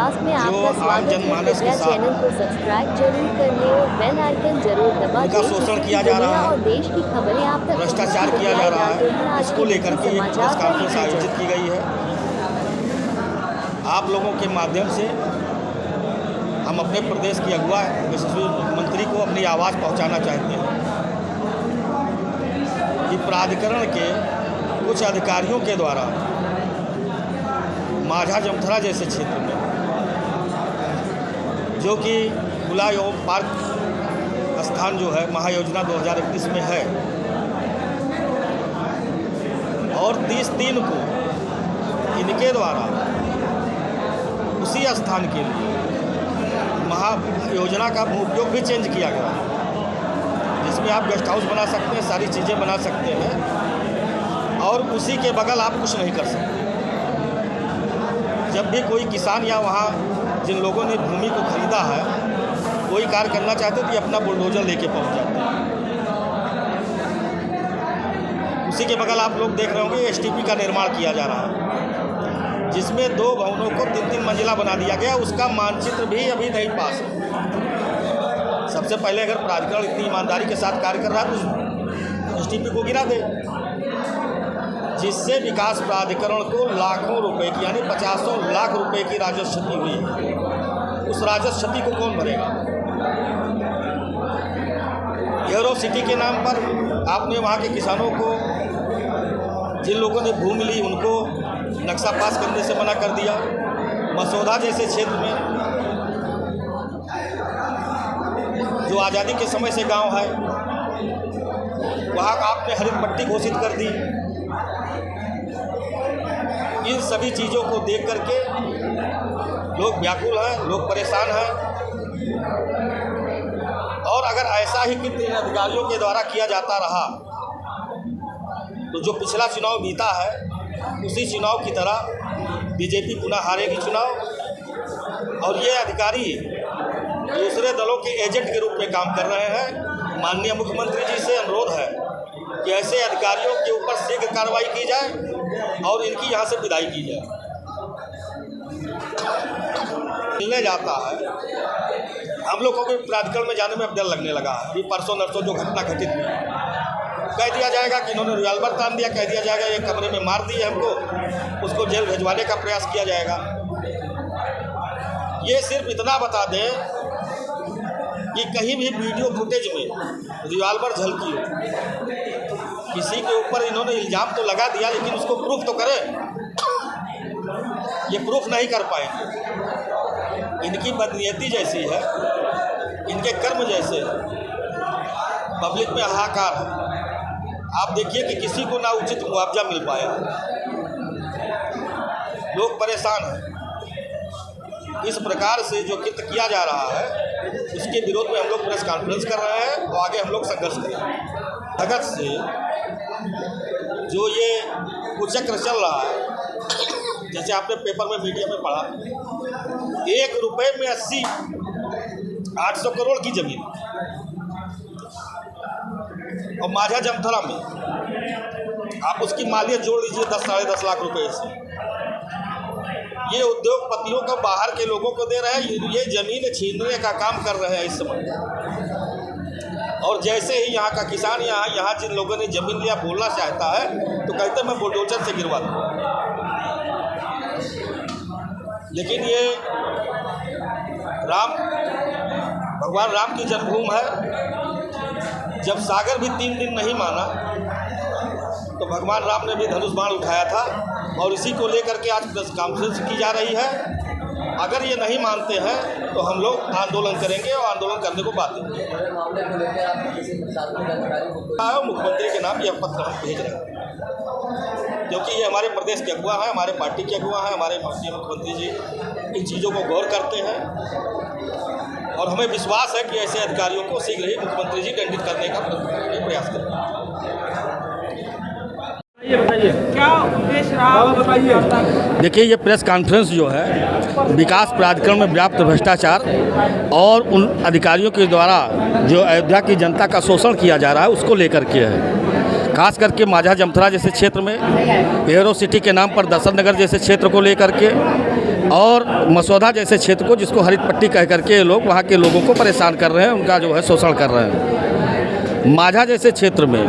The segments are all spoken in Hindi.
पॉडकास्ट में आपका स्वागत है। कृपया चैनल को सब्सक्राइब जरूर कर लें और बेल आइकन जरूर दबा दें। शोषण किया जा रहा है और देश की खबरें आप तक भ्रष्टाचार किया जा रहा है, इसको लेकर के एक प्रेस कॉन्फ्रेंस आयोजित की गई है। आप लोगों के माध्यम से हम अपने प्रदेश की अगुवा यशस्वी मुख्यमंत्री को अपनी आवाज़ पहुंचाना चाहते हैं कि प्राधिकरण के कुछ अधिकारियों के द्वारा माझा जमथरा जैसे क्षेत्र में, जो कि खुला एवं पार्क स्थान जो है महायोजना 2021 में है, और 30/3 को इनके द्वारा उसी स्थान के लिए महायोजना का उपयोग भी चेंज किया गया है, जिसमें आप गेस्ट हाउस बना सकते हैं, सारी चीज़ें बना सकते हैं, और उसी के बगल आप कुछ नहीं कर सकते। जब भी कोई किसान या वहाँ जिन लोगों ने भूमि को खरीदा है कोई कार्य करना चाहते तो ये अपना बुलडोजर लेके पहुँच जाते हैं। उसी के बगल आप लोग देख रहे होंगे एसटीपी का निर्माण किया जा रहा है, जिसमें 2 भवनों को 3-3 मंजिला बना दिया गया। उसका मानचित्र भी अभी नहीं पास है। सबसे पहले अगर प्राधिकरण इतनी ईमानदारी के साथ कार्य कर रहा है तो एसटीपी को गिरा दे, जिससे विकास प्राधिकरण को लाखों रुपए की यानी 50 लाख रुपए की राजस्व क्षति हुई। उस राजस्व क्षति को कौन भरेगा? एरो सिटी के नाम पर आपने वहाँ के किसानों को, जिन लोगों ने भूमि ली, उनको नक्शा पास करने से मना कर दिया। मसौदा जैसे क्षेत्र में जो आज़ादी के समय से गांव है, वहाँ आपने हरित पट्टी घोषित कर दी। इन सभी चीज़ों को देख करके लोग व्याकुल हैं, लोग परेशान हैं, और अगर ऐसा ही कितने अधिकारियों के द्वारा किया जाता रहा तो जो पिछला चुनाव बीता है उसी चुनाव की तरह बीजेपी पुनः हारेगी चुनाव, और ये अधिकारी दूसरे दलों के एजेंट के रूप में काम कर रहे हैं। माननीय मुख्यमंत्री जी से अनुरोध है कि ऐसे अधिकारियों के ऊपर शीघ्र कार्रवाई की जाए और इनकी यहाँ से विदाई की जाए। मिलने जाता है, हम लोगों को प्राधिकरण में जाने में अब डर लगने लगा है। अभी परसों नरसों जो घटना घटित हुई, कह दिया जाएगा कि इन्होंने रिवाल्वर तान दिया, कह दिया जाएगा ये कमरे में मार दिए हमको, उसको जेल भिजवाने का प्रयास किया जाएगा। ये सिर्फ इतना बता दें कि कहीं भी वीडियो फुटेज में रिवाल्वर झलकी हो, किसी के ऊपर इन्होंने इल्ज़ाम तो लगा दिया लेकिन उसको प्रूफ तो करें। ये प्रूफ नहीं कर पाएंगे। इनकी बदनीयती जैसी है, इनके कर्म जैसे पब्लिक में हाहाकार है। आप देखिए कि किसी को ना उचित मुआवजा मिल पाया, लोग परेशान हैं। इस प्रकार से जो कृत्य किया जा रहा है उसके विरोध में हम लोग प्रेस कॉन्फ्रेंस कर रहे हैं और आगे हम लोग संघर्ष करेंगे। अगस्त से जो ये कुचक्र चल रहा है, जैसे आपने पेपर में मीडिया में पढ़ा, 1 रुपये में 800 करोड़ की जमीन, और माझा जमथरा में आप उसकी मालियत जोड़ लीजिए 10-10.5 लाख रुपए से। ये उद्योगपतियों को, बाहर के लोगों को दे रहे हैं, ये जमीन छीनने का काम कर रहे हैं इस समय। और जैसे ही यहाँ का किसान यहाँ जिन लोगों ने जमीन लिया बोलना चाहता है तो कहते मैं बुलडोजर से गिरवा दूँ। लेकिन ये भगवान राम की जन्मभूमि है। जब सागर भी 3 दिन नहीं माना तो भगवान राम ने भी धनुष बाण उठाया था, और इसी को लेकर के आज प्रेस कॉन्फ्रेंस की जा रही है। अगर ये नहीं मानते हैं तो हम लोग आंदोलन करेंगे, और आंदोलन करने को बात देंगे। मुख्यमंत्री के नाम यह पत्र हम भेज रहे हैं, क्योंकि ये हमारे प्रदेश के अगुवा हैं, हमारे पार्टी के अगुवा हैं। हमारे माननीय मुख्यमंत्री जी इन चीज़ों को गौर करते हैं, और हमें विश्वास है कि ऐसे अधिकारियों को शीघ्र ही मुख्यमंत्री जी दंडित करने का प्रयास करेंगे। क्या उद्देश्य रहा बताइए। देखिए, ये प्रेस कॉन्फ्रेंस जो है विकास प्राधिकरण में व्याप्त भ्रष्टाचार और उन अधिकारियों के द्वारा जो अयोध्या की जनता का शोषण किया जा रहा है उसको लेकर के है। खास करके माझा जमथरा जैसे क्षेत्र में, एरो सिटी के नाम पर दर्शन नगर जैसे क्षेत्र को लेकर के, और मसौदा जैसे क्षेत्र को, जिसको हरित पट्टी कह करके ये लोग वहाँ के लोगों को परेशान कर रहे हैं, उनका जो है शोषण कर रहे हैं। माझा जैसे क्षेत्र में,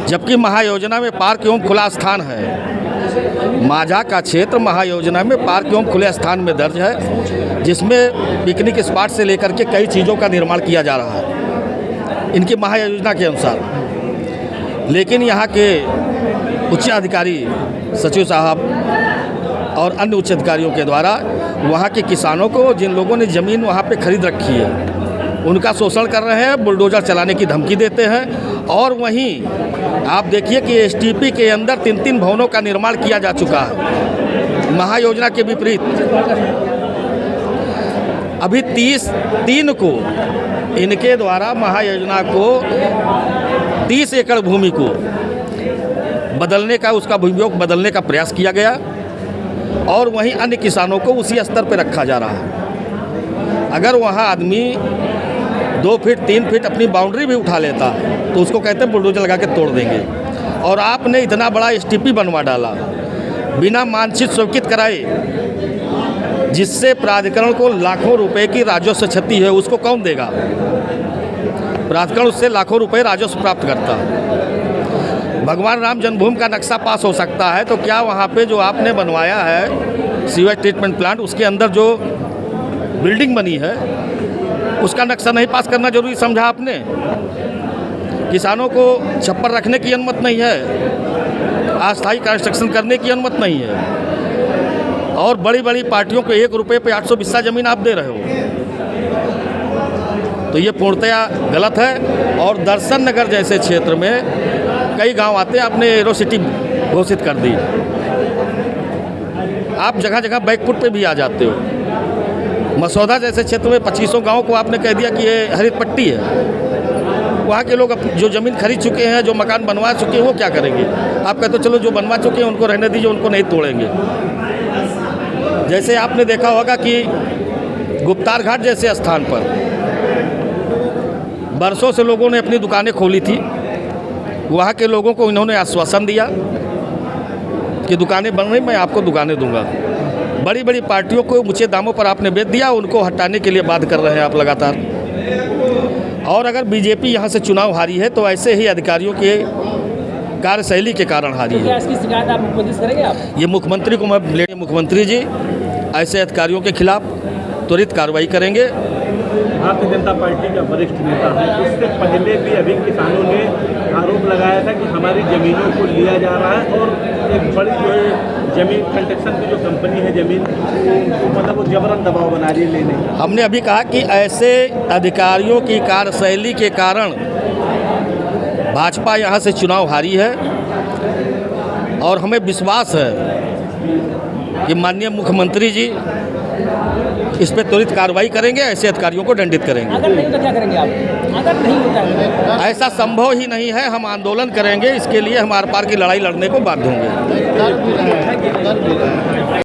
जबकि महायोजना में पार्क एवं खुला स्थान है, माझा का क्षेत्र महायोजना में पार्क एवं खुले स्थान में दर्ज है, जिसमें पिकनिक स्पॉट से लेकर के कई चीज़ों का निर्माण किया जा रहा है इनकी महायोजना के अनुसार। लेकिन यहाँ के उच्च अधिकारी, सचिव साहब और अन्य उच्च अधिकारियों के द्वारा वहाँ के किसानों को, जिन लोगों ने ज़मीन वहाँ पे खरीद रखी है, उनका शोषण कर रहे हैं, बुलडोज़र चलाने की धमकी देते हैं। और वहीं आप देखिए कि एसटीपी के अंदर 3-3 भवनों का निर्माण किया जा चुका है महायोजना के विपरीत। अभी 3 को इनके द्वारा महायोजना को 30 एकड़ भूमि को बदलने का, उसका भूमियोग बदलने का प्रयास किया गया और वहीं अन्य किसानों को उसी स्तर पर रखा जा रहा है। अगर वहाँ आदमी 2 फीट 3 फीट अपनी बाउंड्री भी उठा लेता तो उसको कहते हैं बुलडोजर लगा के तोड़ देंगे। और आपने इतना बड़ा एसटीपी बनवा डाला बिना मानचित्र स्वीकृत कराए, जिससे प्राधिकरण को लाखों रुपए की राजस्व क्षति है, उसको कौन देगा? प्राधिकरण उससे लाखों रुपए राजस्व प्राप्त करता है। भगवान राम जन्मभूमि का नक्शा पास हो सकता है, तो क्या वहाँ पे जो आपने बनवाया है सीवेज ट्रीटमेंट प्लांट, उसके अंदर जो बिल्डिंग बनी है उसका नक्शा नहीं पास करना जरूरी समझा आपने? किसानों को छप्पर रखने की अनुमति नहीं है, अस्थायी कंस्ट्रक्शन करने की अनुमति नहीं है, और बड़ी बड़ी पार्टियों को 1 रुपये पे 800 बिस्सा ज़मीन आप दे रहे हो, तो ये पूर्णतया गलत है। और दर्शन नगर जैसे क्षेत्र में कई गांव आते हैं, आपने एरो सिटी घोषित कर दी, आप जगह जगह बैकफुट पे भी आ जाते हो। मसौदा जैसे क्षेत्र में 2500 गाँव को आपने कह दिया कि ये हरित पट्टी है। वहाँ के लोग जो ज़मीन खरीद चुके हैं, जो मकान बनवा चुके हैं, वो क्या करेंगे? आप कहते हो चलो जो बनवा चुके हैं उनको रहने दीजिए, उनको नहीं तोड़ेंगे। जैसे आपने देखा होगा कि गुप्तार घाट जैसे स्थान पर बरसों से लोगों ने अपनी दुकानें खोली थी। वहाँ के लोगों को इन्होंने आश्वासन दिया कि दुकानें बन रही, मैं आपको दुकानें दूंगा। बड़ी बड़ी पार्टियों को ऊंचे दामों पर आपने बेच दिया, उनको हटाने के लिए बाध्य कर रहे हैं आप लगातार। और अगर बीजेपी यहाँ से चुनाव हारी है तो ऐसे ही अधिकारियों के कार्यशैली के कारण हारी है। क्या इसकी शिकायत आप मुख्यमंत्री से करेंगे आप? ये मुख्यमंत्री को मैं, मुख्यमंत्री जी ऐसे अधिकारियों के खिलाफ त्वरित कार्रवाई करेंगे। भारतीय जनता पार्टी का वरिष्ठ नेता है, इससे पहले भी अभी किसानों ने आरोप लगाया था कि हमारी ज़मीनों को लिया जा रहा है, और एक बड़ी जो है जमीन कंस्ट्रक्शन की जो कंपनी है ज़मीन मतलब वो जबरन दबाव बना रही है लेने का। हमने अभी कहा कि ऐसे अधिकारियों की कार्यशैली के कारण भाजपा यहाँ से चुनाव हारी है, और हमें विश्वास है कि माननीय मुख्यमंत्री जी इस पर त्वरित कार्रवाई करेंगे, ऐसे अधिकारियों को दंडित करेंगे। अगर नहीं तो क्या करेंगे आप? अगर नहीं होता है ऐसा संभव ही नहीं है, हम आंदोलन करेंगे। इसके लिए हम आर पार की लड़ाई लड़ने को बाध्य होंगे।